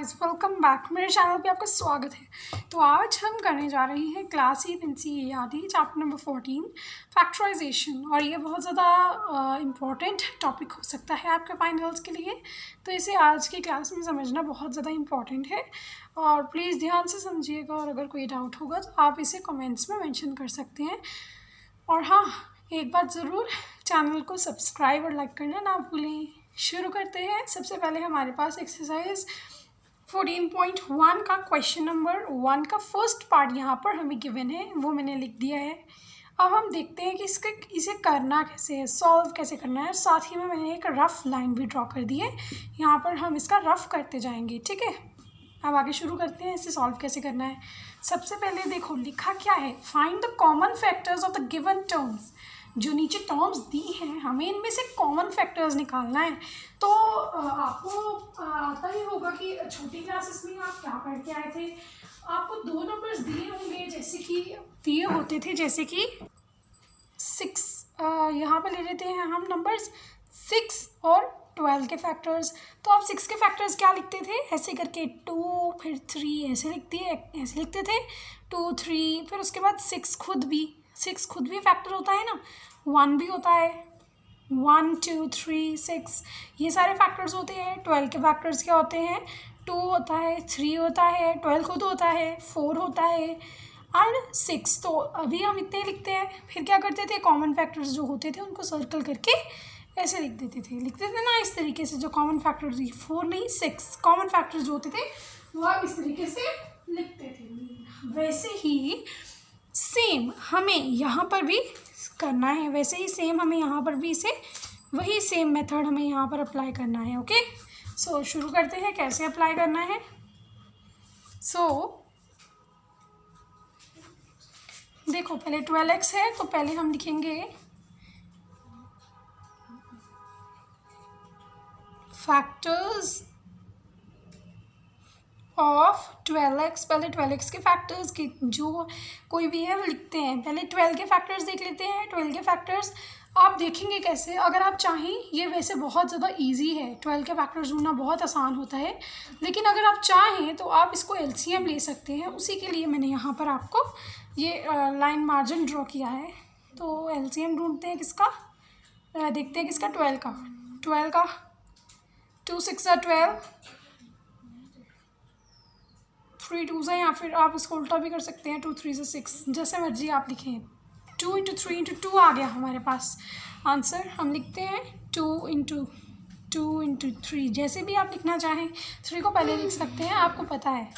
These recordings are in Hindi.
Guys, welcome back. मेरे चैनल पे आपका स्वागत है। तो आज हम करने जा रहे हैं class 8 NCERT chapter number 14 factorisation. और ये बहुत ज़्यादा इम्पॉर्टेंट टॉपिक हो सकता है आपके फाइनल्स के लिए, तो इसे आज की क्लास में समझना बहुत ज़्यादा इम्पॉर्टेंट है। और प्लीज़ ध्यान से समझिएगा, और अगर कोई डाउट होगा तो आप इसे कमेंट्स में मेंशन कर सकते हैं। और हाँ, एक बात ज़रूर, चैनल को सब्सक्राइब और लाइक करना ना भूलें। शुरू करते हैं। सबसे पहले हमारे पास एक्सरसाइज 14.1 का क्वेश्चन नंबर 1 का फर्स्ट पार्ट यहाँ पर हमें गिवन है, वो मैंने लिख दिया है। अब हम देखते हैं कि इसे करना कैसे है, सॉल्व कैसे करना है। साथ ही में मैंने एक रफ़ लाइन भी ड्रॉ कर दी है, यहाँ पर हम इसका रफ़ करते जाएंगे। ठीक है, अब आगे शुरू करते हैं इसे सॉल्व कैसे करना है। सबसे पहले देखो लिखा क्या है, find the common factors of the given terms. जो नीचे टर्म्स दी हैं हमें इनमें से कॉमन फैक्टर्स निकालना है। तो आपको आता ही होगा कि छोटी क्लासेस में आप क्या पढ़ के आए थे, आपको दो नंबर्स दिए होंगे, जैसे कि दिए होते थे, जैसे कि 6, यहाँ पे ले लेते हैं हम नंबर्स 6 और 12 के फैक्टर्स। तो आप 6 के फैक्टर्स क्या लिखते थे, ऐसे करके 2 फिर 3 ऐसे लिखते थे 2 3, फिर उसके बाद 6 खुद भी फैक्टर होता है ना, 1 भी होता है, 1 2 3 6, ये सारे फैक्टर्स होते हैं। 12 के फैक्टर्स क्या होते हैं, 2 होता है, 3 होता है, 12 खुद होता है, 4 होता है एंड 6। तो अभी हम इतने लिखते हैं। फिर क्या करते थे, कॉमन फैक्टर्स जो होते थे उनको सर्कल करके ऐसे लिखते थे ना, इस तरीके से। जो कॉमन फैक्टर्स, 4 नहीं 6 कॉमन फैक्टर्स जो होते थे वो आप इस तरीके से लिखते थे। वैसे ही सेम हमें यहाँ पर भी करना है, वही सेम मेथड हमें यहाँ पर अप्लाई करना है। ओके, सो शुरू करते हैं कैसे अप्लाई करना है। देखो पहले 12x है, तो पहले हम लिखेंगे फैक्टर्स ऑफ 12x। पहले 12x के फैक्टर्स की जो कोई भी है वो लिखते हैं। पहले 12 के फैक्टर्स देख लेते हैं। 12 के फैक्टर्स आप देखेंगे कैसे, अगर आप चाहें, ये वैसे बहुत ज़्यादा इजी है, 12 के फैक्टर्स ढूंढना बहुत आसान होता है, लेकिन अगर आप चाहें तो आप इसको LCM ले सकते हैं। उसी के लिए मैंने यहाँ पर आपको ये लाइन मार्जिन ड्रॉ किया है। तो LCM ढूंढते हैं किसका, देखते हैं किसका, 12 का 2 6 12, 3 2 से, या फिर आप इसको उल्टा भी कर सकते हैं, 2 3 से 6, जैसे मर्जी आप लिखें। 2 × 3 × 2 आ गया हमारे पास आंसर। हम लिखते हैं 2 × 2 × 3, जैसे भी आप लिखना चाहें। 3 को पहले लिख सकते हैं, आपको पता है।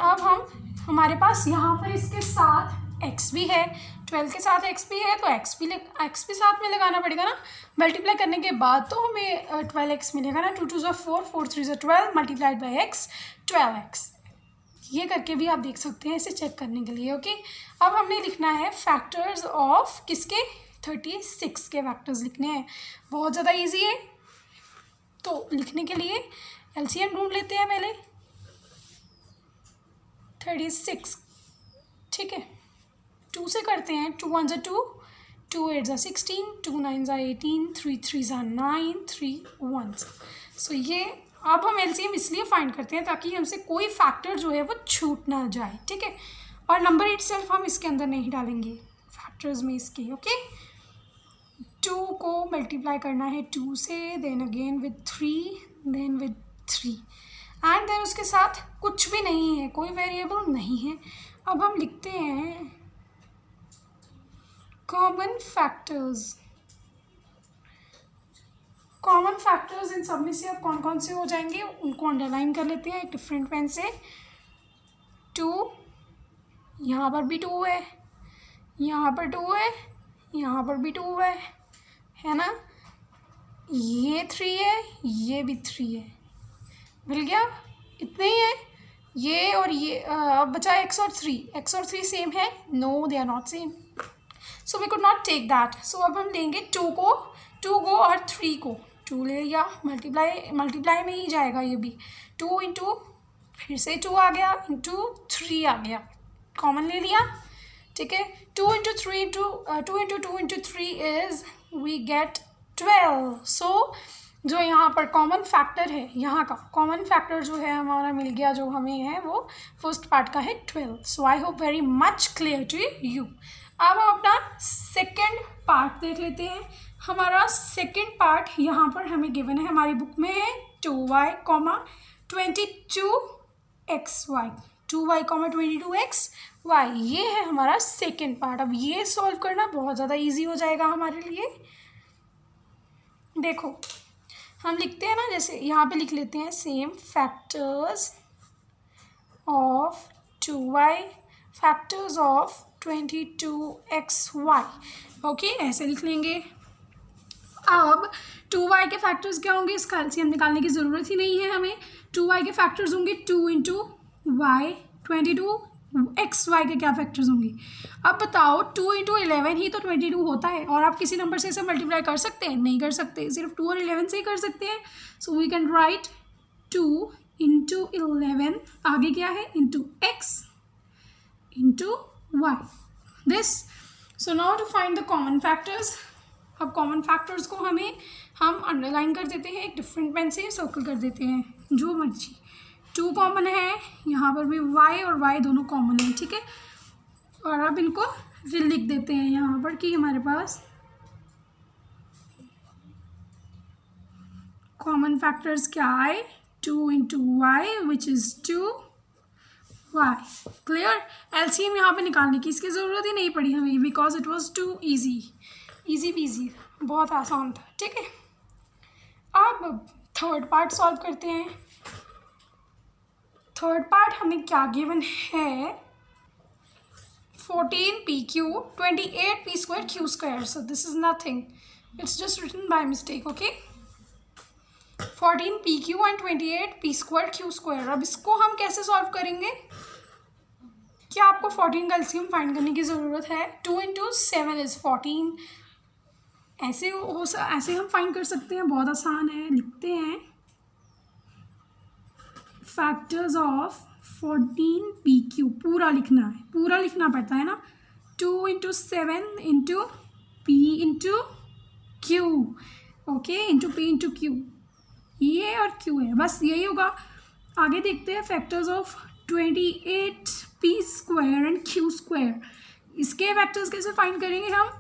अब हमारे पास यहाँ पर इसके साथ x भी है, 12 के साथ x भी है, तो x भी साथ में लगाना पड़ेगा ना। मल्टीप्लाई करने के बाद तो हमें 12x मिलेगा ना। 2 2 = 4, 4 3 = 12, मल्टीप्लाइड बाई x 12x। ये करके भी आप देख सकते हैं इसे चेक करने के लिए। ओके, अब हमने लिखना है फैक्टर्स ऑफ किसके, 36 के फैक्टर्स लिखने हैं। बहुत ज़्यादा ईजी है। तो लिखने के लिए LCM ढूंढ लेते हैं पहले। 36, ठीक है, 2 से करते हैं। 2 1 = 2, 2 8 = 16, 2 9 = 18, 3 3 = 9, 3 1। सो ये अब हम LCM इसलिए फाइंड करते हैं ताकि हमसे कोई फैक्टर जो है वो छूट ना जाए। ठीक है, और नंबर इटसेल्फ हम इसके अंदर नहीं डालेंगे फैक्टर्स में इसके। ओके, 2 को मल्टीप्लाई करना है 2 से, then again with 3, then with 3, and then उसके साथ कुछ भी नहीं है, कोई वेरिएबल नहीं है। अब हम लिखते हैं कॉमन फैक्टर्स। इन सब में से अब कौन कौन से हो जाएंगे उनको अंडरलाइन कर लेते हैं एक डिफरेंट पेन से। 2, यहाँ पर भी 2 है, यहाँ पर 2 है, यहाँ पर भी 2 है ना। ये 3 है, ये भी 3 है, मिल गया, इतने ही है ये। और ये अब बचा x और 3 सेम है, no they are not same, so we could not take that. So अब हम लेंगे 2 को और 3 को, 2 ले लिया, मल्टीप्लाई में ही जाएगा ये भी। 2 × फिर से 2 आ गया, इंटू 3 आ गया, कॉमन ले लिया। ठीक है, 2 × 2 × 3 इज वी गेट 12। सो जो यहाँ पर कॉमन फैक्टर है, यहाँ का कॉमन फैक्टर जो है हमारा मिल गया, जो हमें है वो फर्स्ट पार्ट का है 12. So I hope very much clear to you. अब हम अपना सेकेंड पार्ट देख लेते हैं. हमारा सेकेंड पार्ट यहाँ पर हमें गिवन है, हमारी बुक में है 2y, 22xy, 2y, 22xy. ये है हमारा सेकेंड पार्ट. अब ये सॉल्व करना बहुत ज़्यादा इजी हो जाएगा हमारे लिए. देखो हम लिखते हैं ना, जैसे यहाँ पे लिख लेते हैं same factors of 2y, factors of 22xy. Okay, ऐसे लिख लेंगे. अब 2y के फैक्टर्स क्या होंगे, इसका एलसीएम निकालने की ज़रूरत ही नहीं है हमें. 2y के फैक्टर्स होंगे 2 इंटू वाई, 22xy के क्या फैक्टर्स होंगे. अब बताओ 2 इंटू 11 ही तो 22 होता है, और आप किसी नंबर से इसे मल्टीप्लाई कर सकते हैं? नहीं कर सकते, सिर्फ 2 और 11 से ही कर सकते हैं. So we can write 2 into 11, आगे क्या है, into x into y, this. So now to find the common factors. अब कॉमन फैक्टर्स को हम अंडरलाइन कर देते हैं, एक डिफरेंट पेन से सर्कल कर देते हैं, जो मर्जी. 2 कॉमन है, यहाँ पर भी y और y दोनों कॉमन है, ठीक है. और अब इनको लिख देते हैं यहाँ पर कि हमारे पास कॉमन फैक्टर्स क्या आए, 2 into y which is 2y. Clear. LCM यहाँ पे निकालने की इसकी ज़रूरत ही नहीं पड़ी हमें, because it was too easy peasy, बहुत आसान था, ठीक है. अब थर्ड पार्ट सॉल्व करते हैं. थर्ड पार्ट हमें क्या गिवन है, 14pq 28p² q². So this is nothing, it's just written by mistake. Okay, 14pq and 28p² q². अब इसको हम कैसे सॉल्व करेंगे? क्या आपको 14 का एलसीएम फाइंड करने की ज़रूरत है? 2 इंटू 7 इज़ 14. ऐसे हम फाइंड कर सकते हैं, बहुत आसान है. लिखते हैं फैक्टर्स ऑफ 14pq, पूरा लिखना है, पूरा लिखना पड़ता है ना. 2 into 7 into p into q. Okay, into p into q, ये और q है, बस यही होगा. आगे देखते हैं factors of 28p² and q². इसके फैक्टर्स कैसे फाइंड करेंगे हम?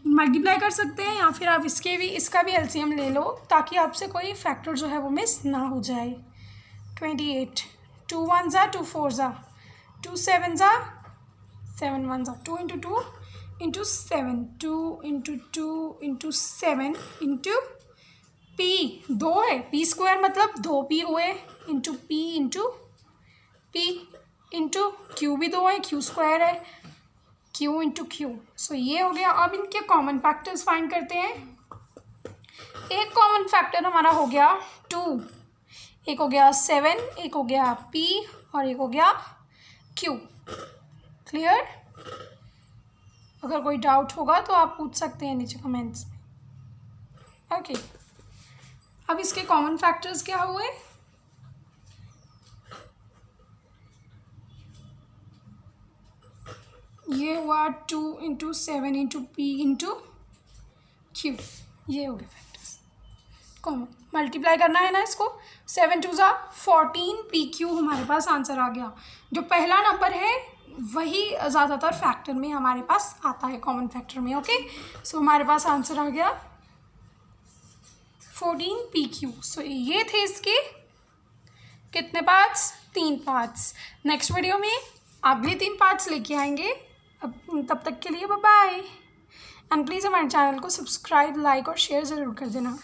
मल्टीप्लाई कर सकते हैं, या फिर आप इसका भी एलसीएम ले लो, ताकि आपसे कोई फैक्टर जो है वो मिस ना हो जाए. 28, 2 1 ज़ा 2 4 ज़ा 2 7 ज़ा 7 1 ज़ा 2 into 2 into 7, 2 into 2 into 7 into p, 2 है, p² मतलब 2p हुए, into p into p into q भी 2 है, q² है, q इंटू q. सो ये हो गया. अब इनके कॉमन फैक्टर्स फाइंड करते हैं. एक कॉमन फैक्टर हमारा हो गया 2, एक हो गया 7, एक हो गया p और एक हो गया q. क्लियर. अगर कोई डाउट होगा तो आप पूछ सकते हैं नीचे कमेंट्स में. ओके, अब इसके कॉमन फैक्टर्स क्या हुए? ये हुआ 2 into 7 into p into q. ये हो गए फैक्टर्स कॉमन. मल्टीप्लाई करना है ना इसको, 7 2 ज़ा 14pq हमारे पास आंसर आ गया. जो पहला नंबर है वही ज़्यादातर फैक्टर में हमारे पास आता है, कॉमन फैक्टर में. ओके, सो हमारे पास आंसर आ गया 14pq. सो ये थे इसके कितने पार्ट्स? 3 पार्ट्स. नेक्स्ट वीडियो में अगले 3 पार्ट्स लेके आएंगे. अब तब तक के लिए बाय बाय. एंड प्लीज़ हमारे चैनल को सब्सक्राइब, लाइक और शेयर ज़रूर कर देना.